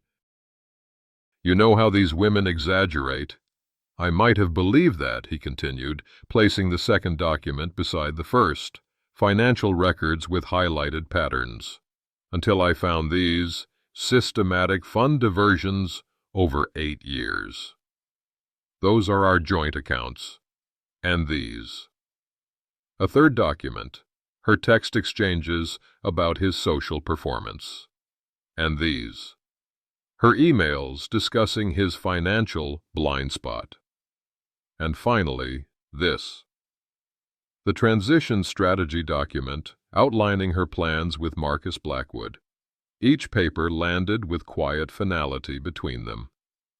You know how these women exaggerate. I might have believed that, he continued, placing the second document beside the first, financial records with highlighted patterns, until I found these systematic fund diversions over 8 years. Those are our joint accounts. And these. A third document, her text exchanges about his social performance. And these. Her emails discussing his financial blind spot. And finally, this. The transition strategy document outlining her plans with Marcus Blackwood. Each paper landed with quiet finality between them.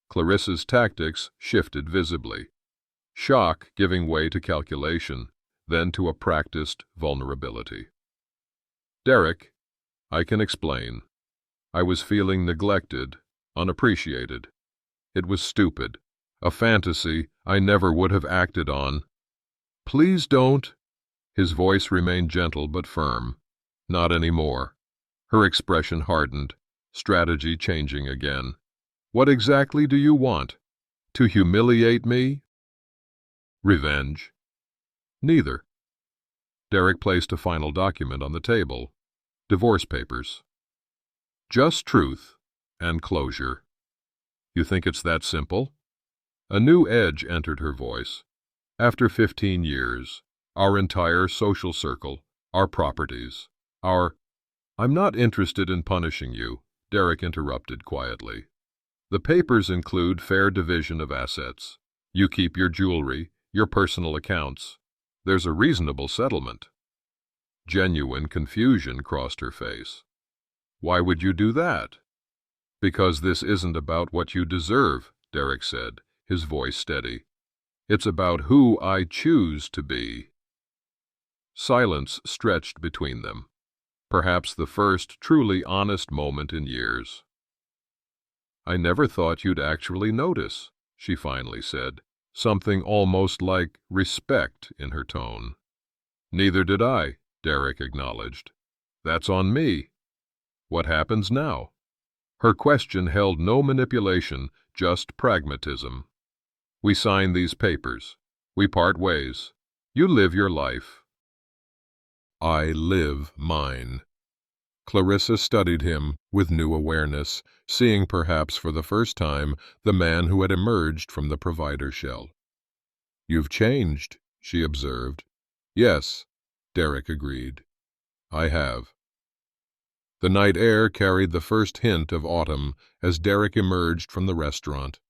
Clarissa's tactics shifted visibly. Shock giving way to calculation, then to a practiced vulnerability. Derek, I can explain. I was feeling neglected, unappreciated. It was stupid, a fantasy I never would have acted on. Please don't. His voice remained gentle but firm. Not anymore. Her expression hardened, strategy changing again. What exactly do you want? To humiliate me? Revenge? Neither. Derek placed a final document on the table. Divorce papers. Just truth and closure. You think it's that simple? A new edge entered her voice. After 15 years, our entire social circle, our properties, I'm not interested in punishing you, Derek interrupted quietly. The papers include fair division of assets. You keep your jewelry, your personal accounts. There's a reasonable settlement. Genuine confusion crossed her face. Why would you do that? Because this isn't about what you deserve, Derek said, his voice steady. It's about who I choose to be. Silence stretched between them. Perhaps the first truly honest moment in years. I never thought you'd actually notice, she finally said, something almost like respect in her tone. Neither did I, Derek acknowledged. That's on me. What happens now? Her question held no manipulation, just pragmatism. We sign these papers. We part ways. You live your life. I live mine. Clarissa studied him with new awareness, seeing perhaps for the first time the man who had emerged from the provider shell. "You've changed," she observed. "Yes," Derek agreed. "I have." The night air carried the first hint of autumn as Derek emerged from the restaurant.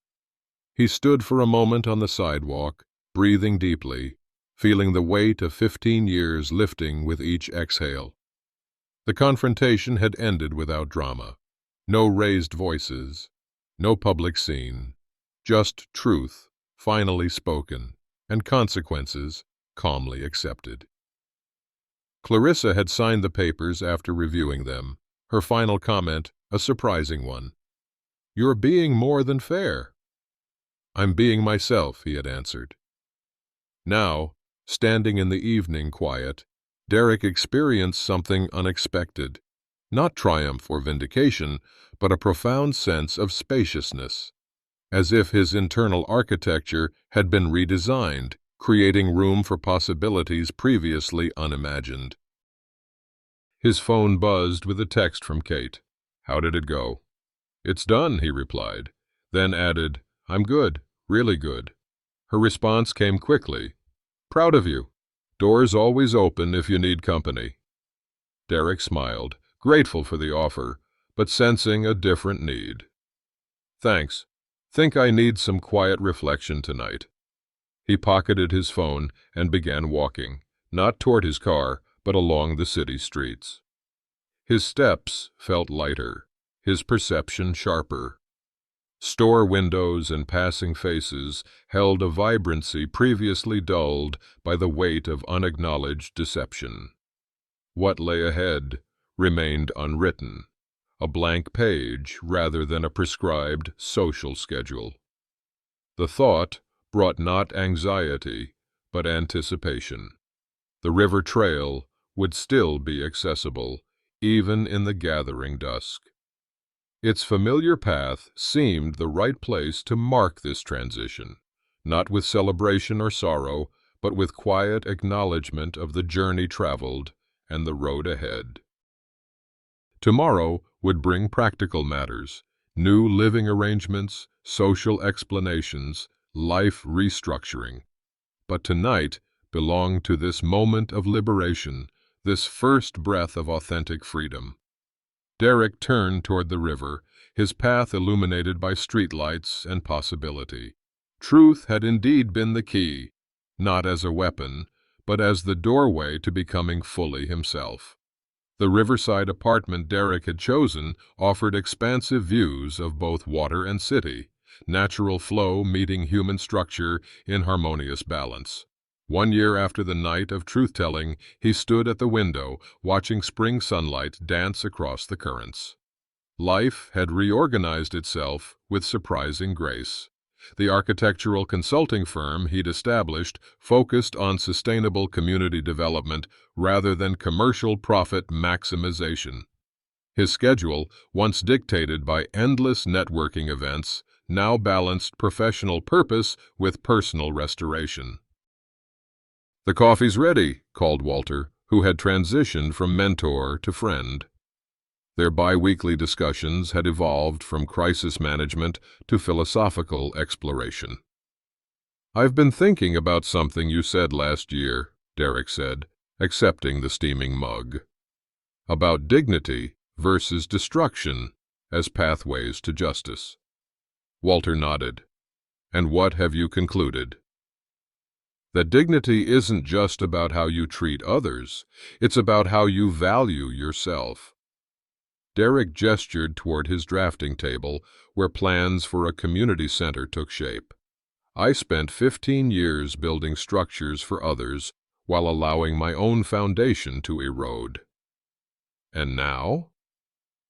He stood for a moment on the sidewalk, breathing deeply, feeling the weight of 15 years lifting with each exhale. The confrontation had ended without drama. No raised voices, no public scene, just truth, finally spoken, and consequences calmly accepted. Clarissa had signed the papers after reviewing them, her final comment a surprising one. "You're being more than fair." "I'm being myself," he had answered. Now, standing in the evening quiet, Derek experienced something unexpected. Not triumph or vindication, but a profound sense of spaciousness, as if his internal architecture had been redesigned, creating room for possibilities previously unimagined. His phone buzzed with a text from Kate. "How did it go?" "It's done," he replied, then added, "I'm good, really good." Her response came quickly. "Proud of you. Doors always open if you need company." Derek smiled, grateful for the offer, but sensing a different need. "Thanks. Think I need some quiet reflection tonight." He pocketed his phone and began walking, not toward his car, but along the city streets. His steps felt lighter, his perception sharper. Store windows and passing faces held a vibrancy previously dulled by the weight of unacknowledged deception. What lay ahead remained unwritten, a blank page rather than a prescribed social schedule. The thought brought not anxiety, but anticipation. The river trail would still be accessible, even in the gathering dusk. Its familiar path seemed the right place to mark this transition, not with celebration or sorrow, but with quiet acknowledgement of the journey traveled and the road ahead. Tomorrow would bring practical matters, new living arrangements, social explanations, life restructuring. But tonight belonged to this moment of liberation, this first breath of authentic freedom. Derek turned toward the river, his path illuminated by streetlights and possibility. Truth had indeed been the key, not as a weapon, but as the doorway to becoming fully himself. The riverside apartment Derek had chosen offered expansive views of both water and city, natural flow meeting human structure in harmonious balance. 1 year after the night of truth-telling, he stood at the window, watching spring sunlight dance across the currents. Life had reorganized itself with surprising grace. The architectural consulting firm he'd established focused on sustainable community development rather than commercial profit maximization. His schedule, once dictated by endless networking events, now balanced professional purpose with personal restoration. "The coffee's ready," called Walter, who had transitioned from mentor to friend. Their bi-weekly discussions had evolved from crisis management to philosophical exploration. "I've been thinking about something you said last year," Derek said, accepting the steaming mug. "About dignity versus destruction as pathways to justice." Walter nodded. "And what have you concluded?" "That dignity isn't just about how you treat others, it's about how you value yourself." Derek gestured toward his drafting table, where plans for a community center took shape. "I spent 15 years building structures for others while allowing my own foundation to erode. And now?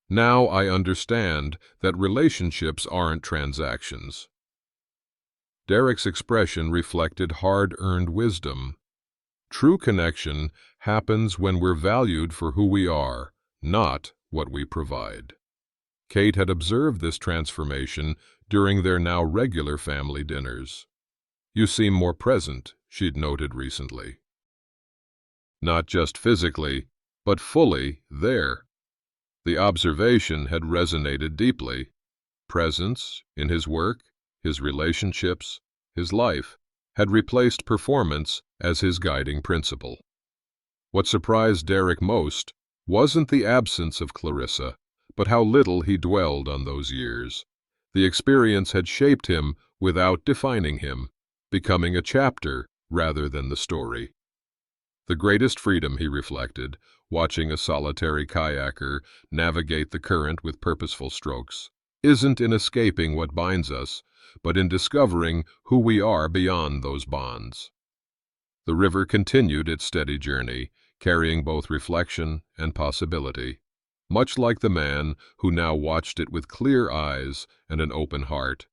Now I understand that relationships aren't transactions." Derek's expression reflected hard-earned wisdom. True connection happens when we're valued for who we are, not what we provide. Kate had observed this transformation during their now regular family dinners. "You seem more present," she'd noted recently. Not just physically, but fully there. The observation had resonated deeply. Presence, in his work, his relationships, his life, had replaced performance as his guiding principle. What surprised Derek most wasn't the absence of Clarissa, but how little he dwelled on those years. The experience had shaped him without defining him, becoming a chapter rather than the story. The greatest freedom, he reflected, watching a solitary kayaker navigate the current with purposeful strokes, isn't in escaping what binds us, but in discovering who we are beyond those bonds. The river continued its steady journey, carrying both reflection and possibility. Much like the man who now watched it with clear eyes and an open heart,